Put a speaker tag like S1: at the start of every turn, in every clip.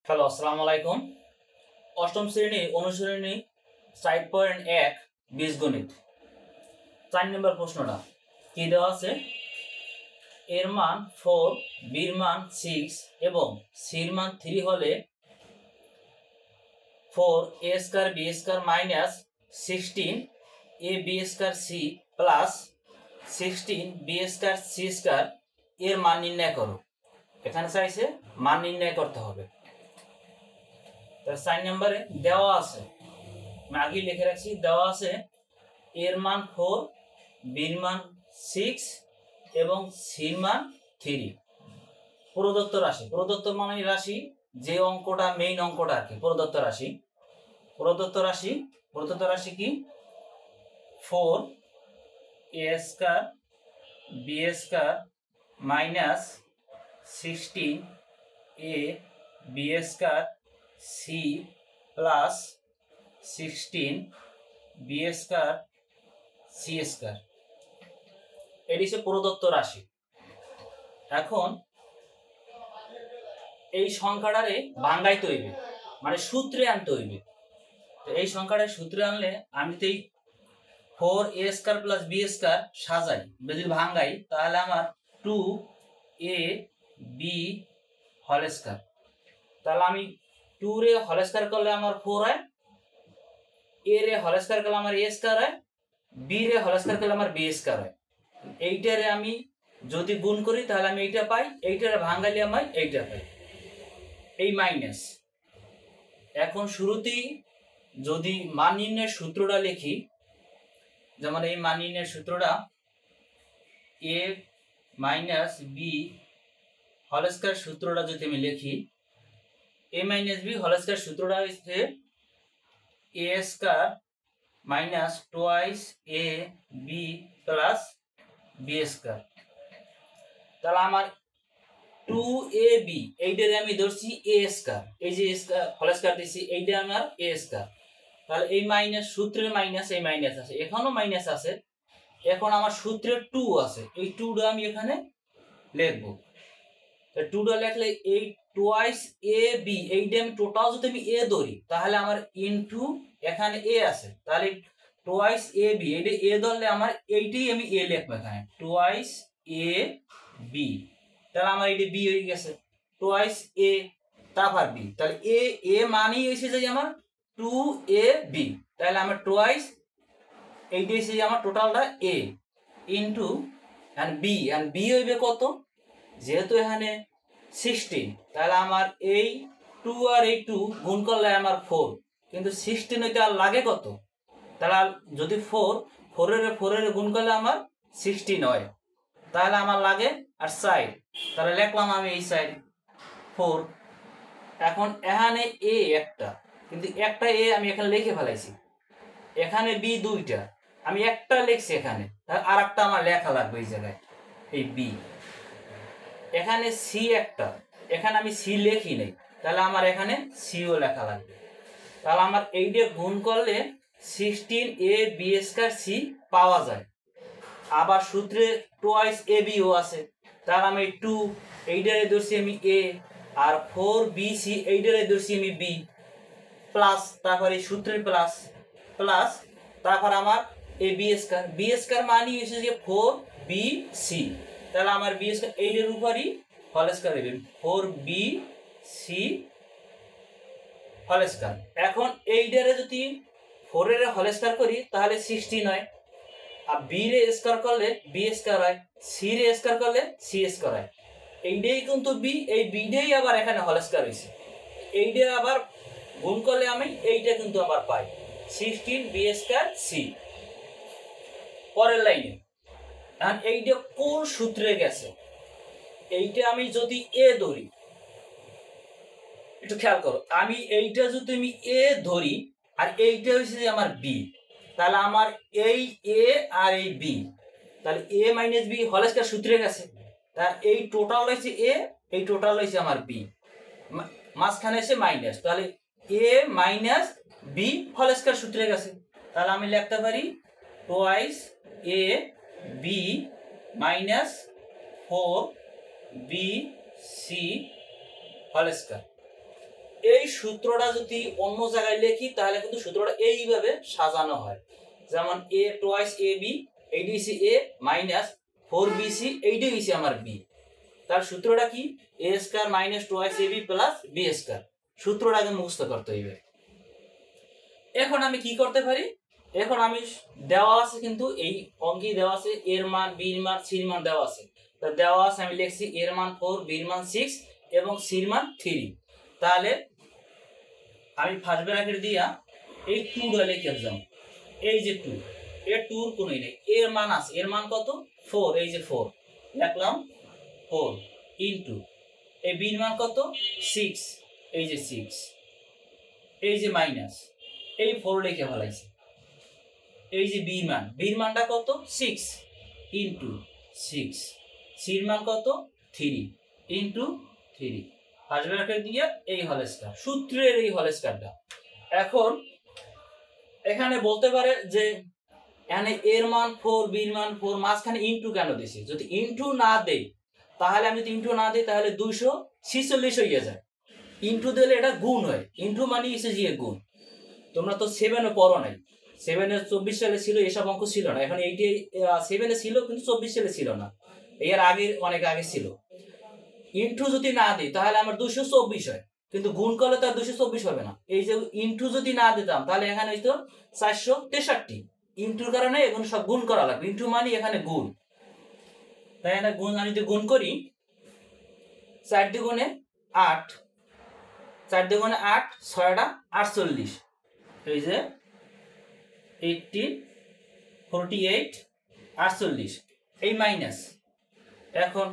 S1: Hello, আসসালামু আলাইকুম। অষ্টম শ্রেণী অনুশীলনী 7.1 বীজগণিত 4 নম্বর প্রশ্নটা কি দেওয়া আছে? এর মান 4, বির মান 6 এবং সির মান 3 হলে 4a square b square minus 16ab square c plus 16b square c square এর মান নির্ণয় করো। এখানে চাইছে মান নির্ণয় করতে হবে। 4 নম্বরে দেওয়া আছে, আমি আগে লিখে রাখছি, দেওয়া আছে এর মান 4, বির মান 6 এবং সির মান 3। প্রদত্ত রাশি, প্রদত্ত মানে রাশি যে অঙ্কটা মেইন অঙ্কটা আর কি। প্রদত্ত রাশি কি? 4a square b square minus 16ab square c plus 16b square c square, এটি হচ্ছে প্রদত্ত রাশি। এখন এই সংখ্যাটারে ভাঙাইতে হইবে, মানে সূত্রে আনতে হইবে। তো এই সংখ্যাটা সূত্রে আনলে আমি তো এই 4a square plus b square সাজাই, যদি ভাঙাই তাহলে আমার 2ab হোল স্কয়ার, তাহলে আমি 2 রে হোল স্কয়ার করলে আমার 4 হয়, a রে হোল স্কয়ার করলে আমার a স্কয়ার হয়, b রে হোল স্কয়ার করলে আমার b স্কয়ার হয়। এইটারে আমি যদি গুণ করি তাহলে আমি এইটা পাই, এইটারে ভাঙাইলে আমি এইটা পাই, এই মাইনাস। এখন শুরুতেই যদি মান নির্ণয়ের সূত্রটা লিখি, যেমন এই মান নির্ণয়ের সূত্রটা a minus b whole square সূত্রটা যদি আমি লিখি, a minus b whole square সূত্রটা হচ্ছে a square minus twice a b plus b square. তাহলে আমার 2ab এইটারে আমি ধরছি a স্কয়ার, এই যে স্কয়ার হোল স্কয়ার দিছি এইটা আমার a স্কয়ার। তাহলে এই মাইনাস সূত্রে মাইনাস, এই মাইনাস আছে, এখানেও মাইনাস আছে। এখন আমার সূত্রে 2 আছে, এই 2টা আমি এখানে লিখব। তো 2টা লিখলে এই টুয়াইস ab এইটা আমি টোটাল যদি আমি a ধরি তাহলে আমার ইনটু এখানে a আছে, তাহলে টুয়াইস ab এইটা a ধরলে আমার এইটাই আমি a লিখব এখানে, টুয়াইস ab। তাহলে আমার এইটা b হয়ে গেছে, টুয়াইস a তারপর b, তাহলে a মানেই হইছে যে আমার 2ab, তাহলে আমার টুয়াইস এইটা হইছে যে আমার টোটালটা a ইনটু এন্ড b হইবে কত? যেহেতু এখানে 16, তাহলে আমার এই 2 আর এই 2 গুণ করলে আমার 4, কিন্তু 16 হইতে আর লাগে কত? তাহলে যদি 4 এর গুণ করলে আমার 16 হয়, তাহলে আমার লাগে আর সাইড, তাহলে লিখলাম আমি এই সাইড 4। এখন এখানে a একটা, কিন্তু একটা a আমি এখানে লিখে ফেলাইছি, এখানে b দুইটা, আমি একটা লিখছি এখানে, তাহলে আরেকটা আমার লেখা লাগবে এই জায়গায়, এই b। এখানে c একটা, এখানে আমি c লিখি নাই, তাহলে আমার এখানে c ও লেখা লাগবে। তাহলে আমার এইটা গুণ করলে 16ab স্কয়ার c পাওয়া যায়। আবার সূত্রে টুয়াইস ab ও আছে, তাহলে আমি 2 এইটারে ধরছি আমি a, আর 4bc এইটারে ধরছি আমি b, প্লাস তারপর এই সূত্রের প্লাস প্লাস তারপর আমার a b স্কয়ার মানে হচ্ছে যে 4bc, তাহলে আমার b স্কয়ার এইটার উপরই হোল স্কয়ার হবে, 4bc হোল স্কয়ার। এখন এইটারে যদি 4 এর হোল স্কয়ার করি তাহলে 16 হয়, আর b রে স্কয়ার করলে b স্কয়ার হয়, c রে স্কয়ার করলে c স্কয়ার হয়। এইটাই কিন্তু b, এই b টাই আবার এখানে হোল স্কয়ার হইছে, এইটা আবার গুণ করলে আমি এইটা কিন্তু আবার পাই 16b স্কয়ার c। পরের লাইনে এখন এইটা কোন সূত্রে গেছে, এইটা আমি যদি a ধরি, একটু খেয়াল করো, আমি এইটা যদি আমি a ধরি আর এইটা হচ্ছে যে আমার b, তাহলে আমার এই a আর এই b, তাহলে a minus b whole square সূত্রে গেছে, তাহলে এই টোটাল হইছে a, এই টোটাল হইছে আমার b, মাঝখানে এসে মাইনাস, তাহলে a minus b whole square সূত্রে গেছে। তাহলে আমি লিখতে পারি twice a b minus 4bc whole square. সূত্রটা যদি অন্য জায়গায় লিখি তাহলে কিন্তু সূত্রটা এইভাবে সাজানো হয়, যেমন a টুয়াইস ab এইটা হচ্ছে a মাইনাস 4bc এইটা হচ্ছে আমার b। তার সূত্রটা কি a square minus twice ab plus b square. সূত্রটা আগে মুখস্থ করতে হবে। এখন আমি কি করতে পারি, এখন আমি দেওয়া আছে কিন্তু এই অঙ্কে দেওয়া আছে এর মান b এর মান c এর মান দেওয়া আছে, তা দেওয়া আছে আমি লিখছি এর মান 4 b এর মান 6 এবং c এর মান 3। তাহলে আমি ফার্স্ট ব্র্যাকেট দিয়া এই 2 টা লিখে দিলাম, এই যে 2 এর 2 এর কোনই নেই, এর মান আছে, এর মান কত 4, এই যে 4 লিখলাম 4 ইনটু এই b এর মান কত 6, এই যে 6, এই যে মাইনাস এই 4 লিখে ফেলাইছি, এই যে b এর মানটা কত 6 ইনটু 6, c এর মান কত 3 ইনটু 3, ফার্স্ট ব্র্যাকেট দিয়ে এই হোল স্কয়ার, সূত্রের এই হোল স্কয়ারটা। এখন এখানে বলতে পারে যে এখানে এর মান 4 b এর মান 4 মাঝখানে ইনটু কেন দিছি, যদি ইনটু না দেই তাহলে আমি যদি ইনটু না দিই তাহলে 246 হয়ে যায়, ইনটু দিলে এটা গুণ হয়, ইনটু মানে এসে যে গুণ। তোমরা তো 7 এ পড়ো নাই, 7 এর 24 সালে ছিল এসব অঙ্ক ছিল না, এখন 7 এ ছিল কিন্তু 24 সালে ছিল না, এর আগে অনেক আগে ছিল। ইনটু যদি না দিই তাহলে আমার 224 হয়, কিন্তু গুণ করলে তো আর 224 হবে না। এই যে ইনটু যদি না দিতাম তাহলে এখানে হইতো 463, ইনটুর কারণে এখন সব গুণ করা লাগবে, ইনটু মানে এখানে গুণ। তাই না, গুণ আমি যদি গুণ করি 4 দ্বিগুণে 8, 4 দ্বিগুণে 8, 6টা 48, এই যে 80 48 48, এই মাইনাস, এখন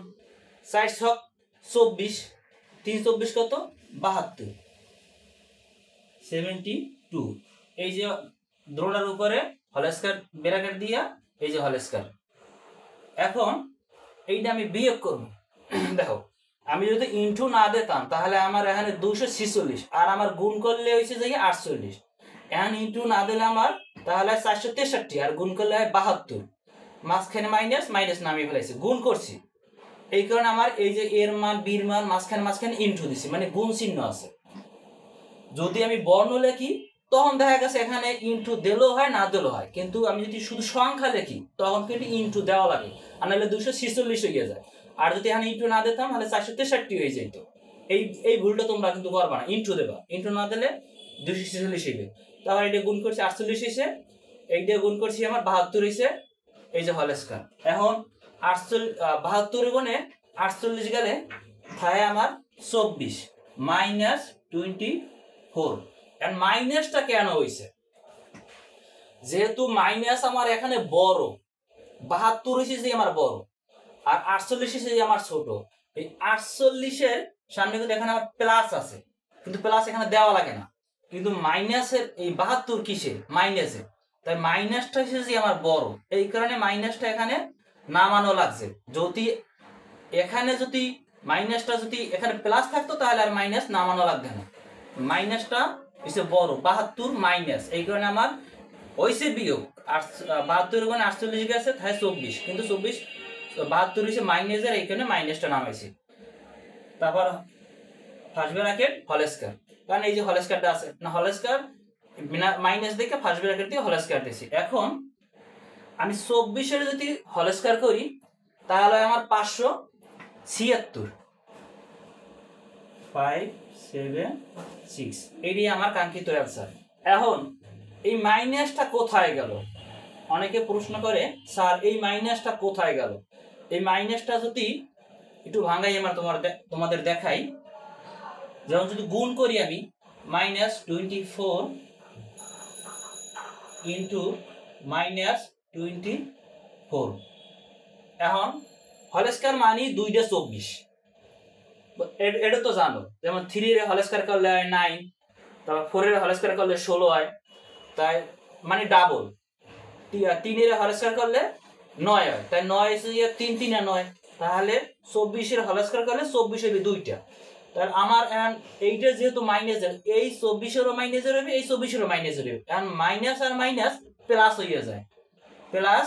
S1: 4 6 24, 3 24 কত 72 72, এই যে দ্রোড়ার উপরে হোল স্কয়ার ব্র্যাকেট দিয়া এই যে হোল স্কয়ার। এখন এইটা আমি বিয়োগ করব, দেখো আমি যদি ইনটু না দিতাম তাহলে আমার এখানে 246 আর আমার গুণ করলে হইছে যে 48, এখন ইনটু না দিলে আমার তাহলে 463 আর গুণ করলে হয় 72, মাঝখানে মাইনাস মাইনাস নামিয়ে ফেলাইছি, গুণ করছি, এই কারণে আমার এই যে এর মান b এর মান মাঝখানে ইনটু দিছি, মানে গুণ চিহ্ন আছে। যদি আমি বর্ণ লিখি তখন দেখা গেছে এখানে ইনটু দিলেও হয় না দিলেও হয়, কিন্তু আমি যদি শুধু সংখ্যা লিখি তখন কিন্তু ইনটু দেওয়া লাগে, আর নাহলে 246 হয়ে যায়। আর যদি এখানে ইনটু না দিতাম তাহলে 463 হয়ে যেত। এই ভুলটা তোমরা কিন্তু করবা না, ইনটু দেবা, ইনটু না দিলে 246 হইবে। তারপর এটা গুণ করছি 48 হইছে, এইটা গুণ করছি আমার 72 হইছে, এই যে হোল স্কয়ার। এখন 72 গুণে 48 গেলে থাকে আমার 24 মাইনাস 24। এন্ড মাইনাসটা কেন হইছে, যেহেতু মাইনাস আমার এখানে বড়, 72 হইছে যে আমার বড় আর 48 হইছে যে আমার ছোট। এই 48 এর সামনে কিন্তু এখানে আমার প্লাস আছে, কিন্তু প্লাস এখানে দেওয়া লাগে না, কিন্তু মাইনাসের এই 72 কিসে মাইনাসে, তাই মাইনাসটা হইছে যে আমার বড়, এই কারণে মাইনাসটা এখানে নামানো লাগছে। যদি এখানে যদি মাইনাসটা যদি এখানে প্লাস থাকতো তাহলে আর মাইনাস নামানো লাগবে না, মাইনাসটা হইছে বড় 72 মাইনাস, এই কারণে আমার হইছে বিয়োগ 72 গুণ 48 গেছে তাই 24, কিন্তু 24 72 হইছে মাইনাসের, এই কারণে মাইনাসটা নামাইছি। তারপর ফার্স্ট ব্র্যাকেট হোল স্কয়ার, কারণ এই যে হোল স্কয়ারটা আছে না, হোল স্কয়ার মাইনাস দেখে ফার্স্ট ব্র্যাকেট দিয়ে হোল স্কয়ার দিছি। এখন আমি 24 এর যদি হোল স্কয়ার করি তাহলে আমার 576, 576, এটাই আমার কাঙ্ক্ষিত অ্যান্সার। এখন এই মাইনাসটা কোথায় গেল, অনেকে প্রশ্ন করে স্যার এই মাইনাসটা কোথায় গেল। এই মাইনাসটা যদি একটু ভাঙাই আমার তোমাদের দেখাই, যেমন যদি গুণ করি আমি মাইনাস 24 ইন্টু মাইনাস 24, এখন হোল স্কয়ার মানে 2টা 24, এটা তো জানো, যেমন 3 এর হোল স্কয়ার করলে হয় 9, তারপর 4 এর হোল স্কয়ার করলে 16 হয়, তাই মানে ডাবল। 3 এর হোল স্কয়ার করলে 9 হয়, তাই 9 এসে 3 3 9, তাহলে 24 এর হোল স্কয়ার করলে 24 হবে 2টা। তাহলে আমার এইটা যেহেতু মাইনাসের, এই 24 এরও মাইনাসের হবে, এই 24 এরও মাইনাসের হবে, এখন মাইনাস আর মাইনাস প্লাস হয়ে যায়, প্লাস,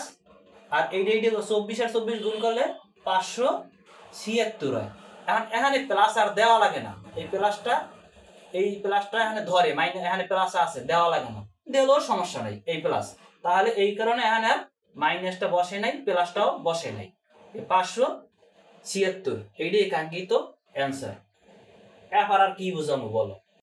S1: আর এইটা 24 আর 24 গুণ করলে 576 হয়। এখন এখানে প্লাস আর দেওয়া লাগে না, এই প্লাসটা এই প্লাসটা এখানে ধরে এখানে প্লাস আছে দেওয়া লাগে না, দিলেও সমস্যা নাই এই প্লাস। তাহলে এই কারণে এখানে আর মাইনাসটা বসে নাই, প্লাসটাও বসে নাই। 576 এইটাই কাঙ্ক্ষিত অ্যান্সার। এবার আর কি বুঝাবো বলো?